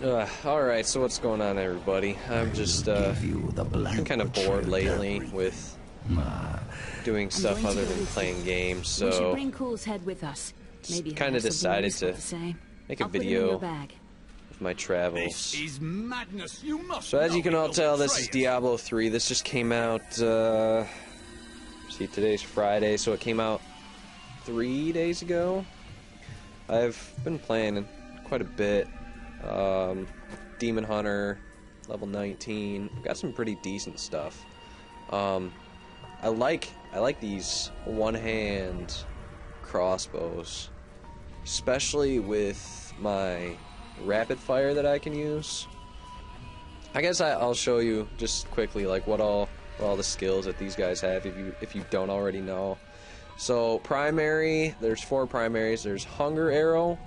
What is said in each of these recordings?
Alright, so what's going on, everybody? I'm just, been kind of bored lately with doing stuff other than playing games, so we should bring Cool's head with us. Maybe kind of decided to make a video of my travels. This is madness. You must so as you can all tell, this is Diablo 3. This just came out, see, today's Friday, so it came out 3 days ago. I've been playing quite a bit. Demon Hunter, level 19. Got some pretty decent stuff. I like these one-hand crossbows, especially with my rapid fire that I can use. I guess I'll show you just quickly like what all the skills that these guys have if you don't already know. So primary, there's 4 primaries. There's Hunger Arrow,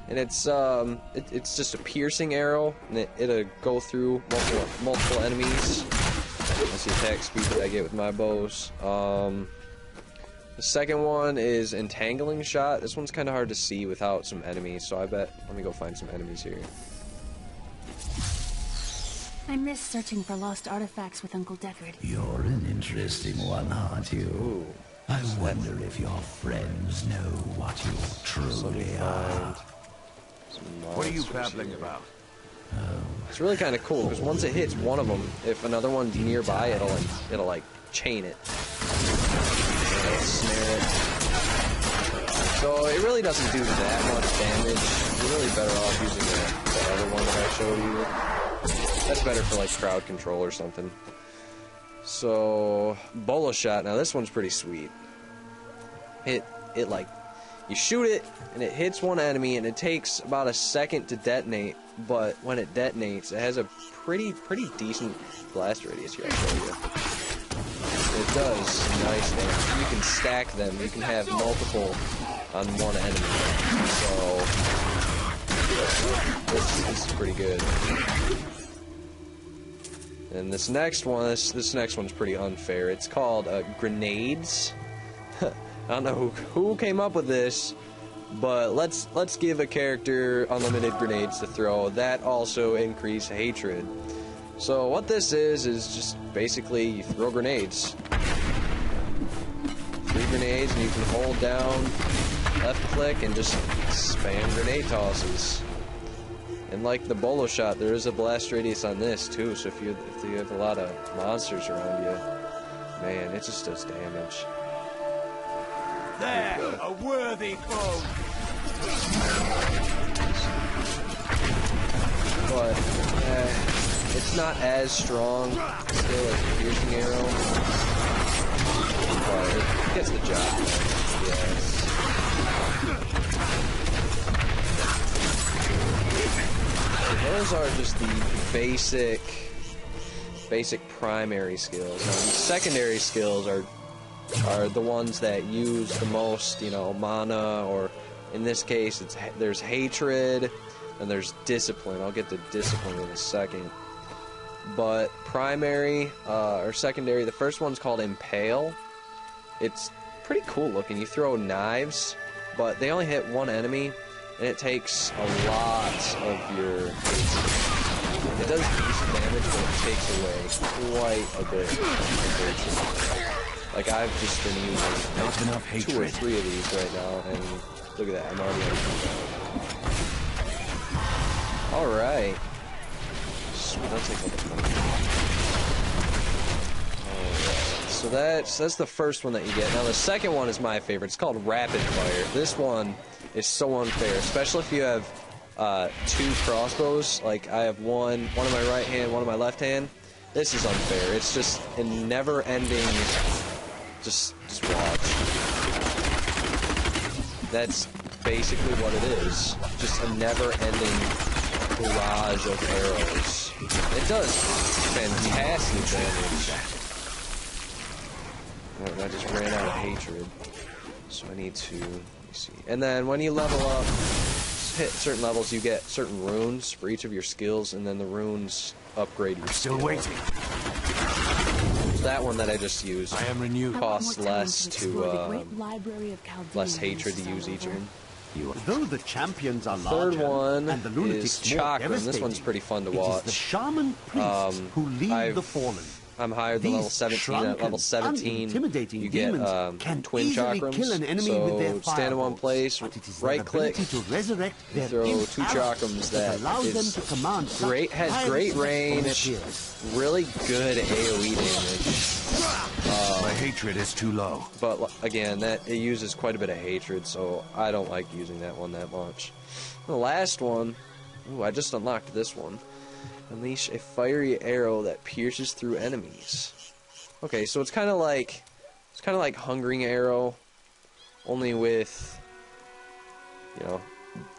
and it's just a piercing arrow, and it'll go through multiple enemies. That's the attack speed that I get with my bows. The second one is Entangling Shot. This one's kind of hard to see without some enemies, so let me go find some enemies here. I miss searching for lost artifacts with Uncle Deckard. You're an interesting one, aren't you? Ooh. I wonder if your friends know what you truly are. What are you babbling about? It's really kind of cool because once it hits one of them, if another one's nearby, it'll like chain it, it'll snare it. So it really doesn't do that much damage. You're really better off using the other one that I showed you. That's better for like crowd control or something. So Bolo Shot. Now this one's pretty sweet. It like, you shoot it and it hits one enemy and it takes about a second to detonate, but when it detonates it has a pretty decent blast radius here. I'll show you. It does nice damage. You can stack them. You can have multiple on one enemy. So this is pretty good. And this next one, this next one's pretty unfair. It's called Grenades. I don't know who came up with this, but let's give a character unlimited grenades to throw. That also increase hatred. So what this is just basically you throw grenades. 3 grenades, and you can hold down left click and just spam grenade tosses. And like the Bolo Shot, there is a blast radius on this too, so if you have a lot of monsters around you, man, it just does damage. There, a worthy foe. But it's not as strong still as the piercing arrow, but it gets the job done. Yes. Those are just the basic primary skills. Now, the secondary skills are the ones that use the most, you know, mana, or in this case, there's hatred and there's discipline. I'll get to discipline in a second. But primary or secondary, the first one's called Impale. It's pretty cool looking. You throw knives, but they only hit one enemy, and it takes a lot of your hatred. It does decent damage, but it takes away quite a bit of hatred. Like, I've just been using 2 or 3 of these right now, and look at that, I'm already on. Alright. Sweet, I'll take all the money. Alright, so that's the first one that you get. Now, the second one is my favorite. It's called Rapid Fire. This one is so unfair, especially if you have 2 crossbows. Like, I have one on my right hand, one on my left hand. This is unfair. It's just a never-ending... Just watch. That's basically what it is. Just a never-ending barrage of arrows. It does fantastic damage. I just ran out of hatred. So I need to, let me see. And then when you level up, hit certain levels, you get certain runes for each of your skills, and then the runes upgrade your skill. Still waiting. That one that I just used I am renewed. costs less to less hatred to use each of them. Though the champions are Third larger one and the is lunatics more Chakram. This devastating, one's pretty fun to it is watch. the shaman priests who lead the fallen. I'm higher than level These 17. At level shrunken, 17, unintimidating you get demons can twin easily chakrams. kill an enemy So with their stand in one firebolts, place, but it is right their click, ability to resurrect their throw imp 2 arrows chakrams that that allows them is to command such great, has high great respect from their range, peers. really good AoE damage. My hatred is too low. But again, that it uses quite a bit of hatred, so I don't like using that one that much. The last one, ooh, I just unlocked this one. Unleash a fiery arrow that pierces through enemies. Okay, so it's kind of like Hungering Arrow, only with, you know,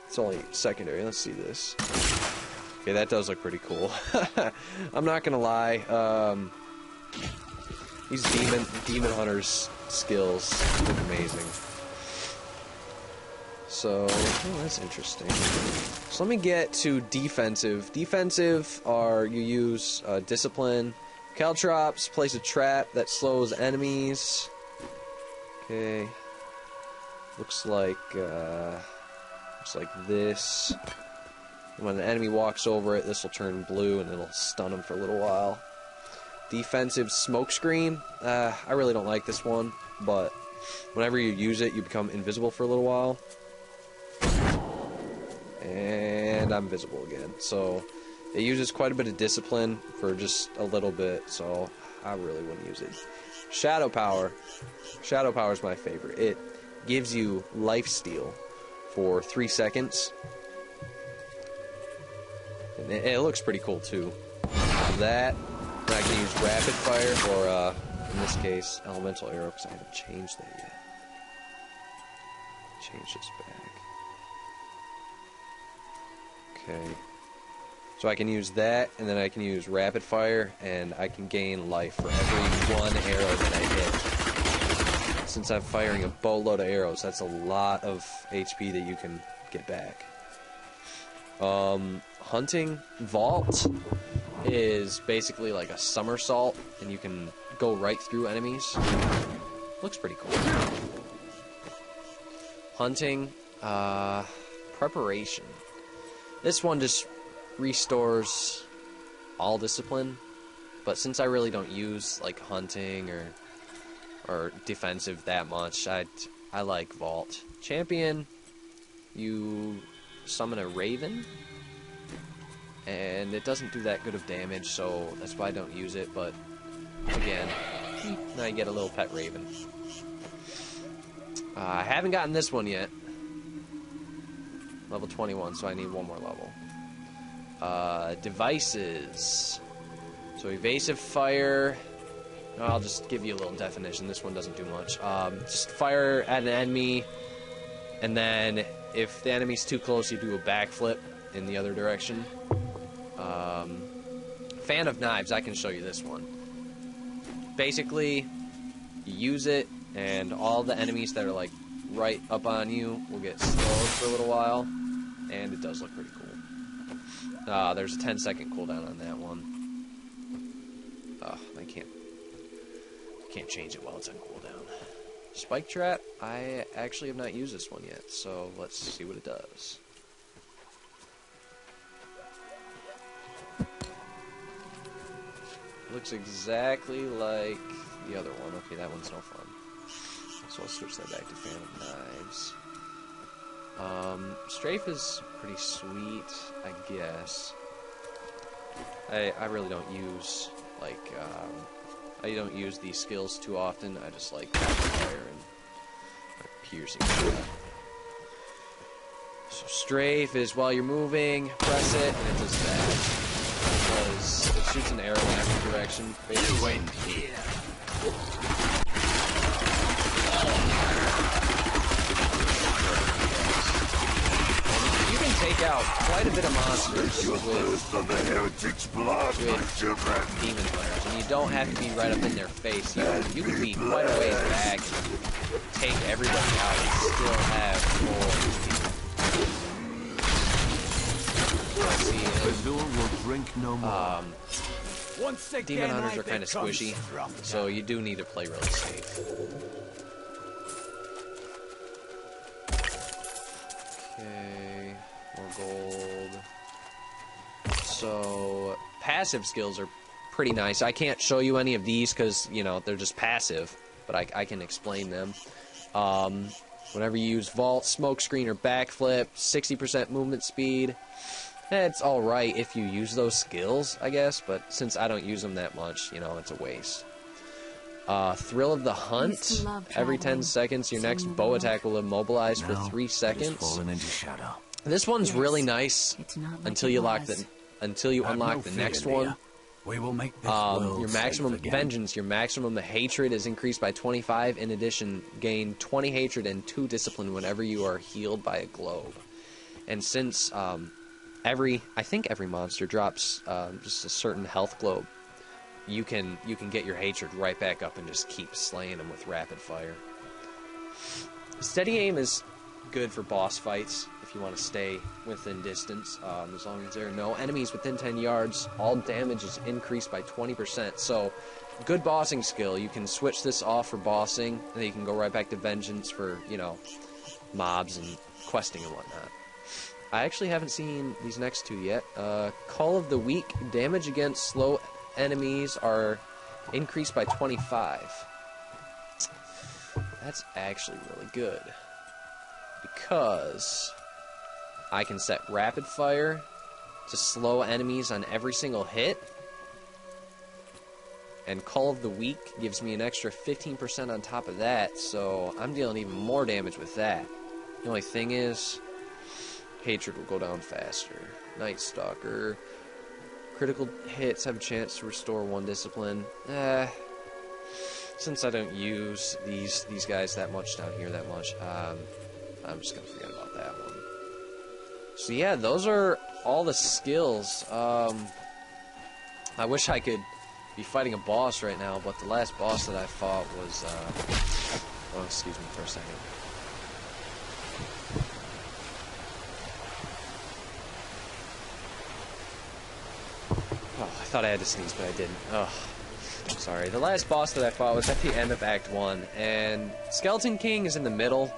it's only secondary. Let's see this. Okay, that does look pretty cool. I'm not gonna lie. These demon hunters skills look amazing. So, oh, that's interesting. So let me get to defensive. Defensive are you use discipline. Caltrops, place a trap that slows enemies. Okay. Looks like this. When an enemy walks over it, this will turn blue and it'll stun them for a little while. Defensive smokescreen. I really don't like this one, but whenever you use it, you become invisible for a little while. And I'm visible again. So it uses quite a bit of discipline for just a little bit, so I really wouldn't use it. Shadow Power. Shadow Power is my favorite. It gives you lifesteal for 3 seconds. And it looks pretty cool too. That, and I can use Rapid Fire, or in this case, Elemental Arrow, because I haven't changed that yet. Change this back. Okay. So I can use that, and then I can use Rapid Fire, and I can gain life for every 1 arrow that I hit. Since I'm firing a boatload of arrows, that's a lot of HP that you can get back. Hunting Vault is basically like a somersault, and you can go right through enemies. Looks pretty cool. Hunting, Preparation. This one just restores all discipline, but since I really don't use like hunting or defensive that much, I like Vault. Champion, you summon a raven, and it doesn't do that good of damage, so that's why I don't use it, but again, now you get a little pet raven. I haven't gotten this one yet. Level 21, so I need 1 more level. Devices. So evasive fire. No, I'll just give you a little definition. This one doesn't do much. Just fire at an enemy, and then if the enemy's too close, you do a backflip in the other direction. Fan of Knives. I can show you this one. Basically, you use it, and all the enemies that are like right up on you will get slowed for a little while, and it does look pretty cool. There's a 10-second cooldown on that one. I can't change it while it's on cooldown. Spike Trap, I actually have not used this one yet, so let's see what it does. Looks exactly like the other one. Okay, that one's no fun. So I'll switch that back to Fan of Knives. Strafe is pretty sweet, I guess. I really don't use, like, I don't use these skills too often. I just like fire and piercing. So Strafe is while you're moving, press it, and it does that. Because it shoots an arrow in every direction, basically. Wait here. You can take out quite a bit of monsters with demon hunters, and you don't have to be right up in their face. You can be quite a ways back and take everybody out and still have more. Azul will drink no more. Demon hunters are kind of squishy, so you do need to play really safe. Okay, more gold. So, passive skills are pretty nice. I can't show you any of these because, you know, they're just passive, but I can explain them. Whenever you use vault, smoke screen, or backflip, 60% movement speed. It's alright if you use those skills, I guess, but since I don't use them that much, you know, it's a waste. Thrill of the Hunt. Every 10 seconds, your next bow attack will immobilize for 3 seconons. Fallen into shadow. This one's really nice until you unlock the next one. We will make this Your maximum vengeance, your maximum hatred is increased by 25. In addition, gain 20 hatred and 2 discipline whenever you are healed by a globe. And since I think every monster drops just a certain health globe, you can get your hatred right back up and just keep slaying them with rapid fire. Steady aim is good for boss fights if you want to stay within distance. As long as there are no enemies within 10 yards, all damage is increased by 20%. So, good bossing skill. You can switch this off for bossing, and then you can go right back to vengeance for, you know, mobs and questing and whatnot. I actually haven't seen these next two yet. Call of the Weak. Damage against slow enemies are increased by 25. That's actually really good, because I can set rapid fire to slow enemies on every single hit, and Call of the Weak gives me an extra 15% on top of that, so I'm dealing even more damage with that. The only thing is, hatred will go down faster. Night Stalker. Critical hits have a chance to restore 1 discipline. Since I don't use these guys that much down here that much, I'm just gonna forget about that one. So yeah, those are all the skills. I wish I could be fighting a boss right now, but the last boss that I fought was, oh, excuse me for a second. Oh, I thought I had to sneeze, but I didn't. Oh, I'm sorry. The last boss that I fought was at the end of Act 1, and Skeleton King is in the middle.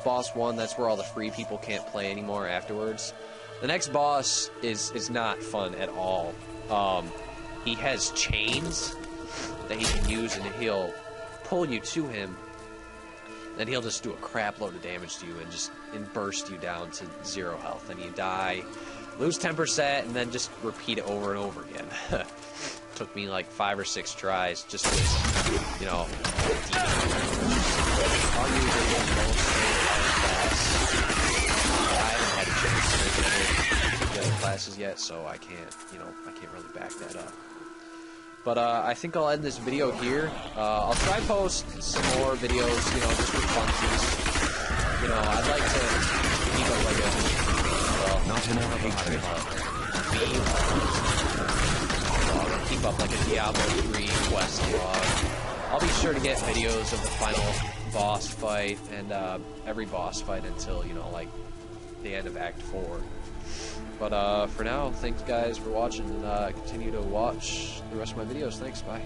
Boss 1, that's where all the free people can't play anymore afterwards. The next boss is not fun at all. He has chains that he can use, and he'll pull you to him, then he'll just do a crap load of damage to you and burst you down to 0 health, and you die, lose 10%, and then just repeat it over and over again. Took me like 5 or 6 tries just with, you know, I haven't had a chance to make the other classes yet, so I can't really back that up. But I think I'll end this video here. I'll try post some more videos, you know, just for funsies. You know, I'd like to keep up like keep up like a Diablo 3 quest log. I'll be sure to get videos of the final boss fight and every boss fight until, you know, like the end of Act 4. But for now, thanks guys for watching, and continue to watch the rest of my videos. Thanks, bye.